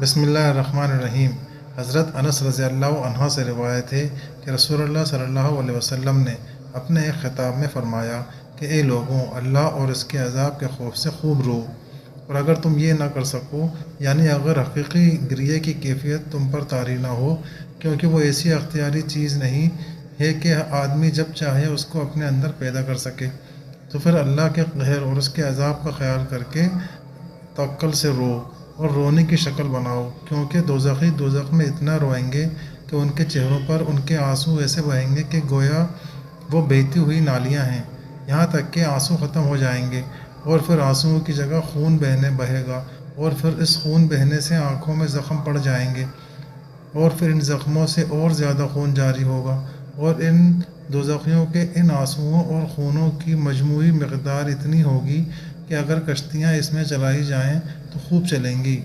بسم اللہ الرحمن الرحیم۔ حضرت انس رضی اللہ عنہ سے روایت ہے کہ رسول اللہ صلی اللہ علیہ وسلم نے اپنے ایک خطاب میں فرمایا کہ اے لوگوں، اللہ اور اس کے عذاب کے خوف سے خوب رو، اور اگر تم یہ نہ کر سکو، یعنی اگر حقیقی گریہ کی کیفیت تم پر طاری نہ ہو، کیونکہ وہ ایسی اختیاری چیز نہیں ہے کہ آدمی جب چاہے اس کو اپنے اندر پیدا کر سکے، تو پھر اللہ کے قہر اور اس کے عذاب کا خیال کر کے توکل سے رو، اور رونے کی شکل بناؤ، کیونکہ دوزخی دوزخ میں اتنا روئیں گے کہ ان کے چہروں پر ان کے آنسو ایسے بہیں گے کہ گویا وہ بہتی ہوئی نالیاں ہیں، یہاں تک کہ آنسو ختم ہو جائیں گے، اور پھر آنسوؤں کی جگہ خون بہے گا، اور پھر اس خون بہنے سے آنکھوں میں زخم پڑ جائیں گے، اور پھر ان زخموں سے اور زیادہ خون جاری ہوگا، اور ان دوزخیوں کے ان آنسوؤں اور خونوں کی مجموعی مقدار اتنی ہوگی کہ اگر کشتیاں اس میں چلائی جائیں تو خوب چلیں گی۔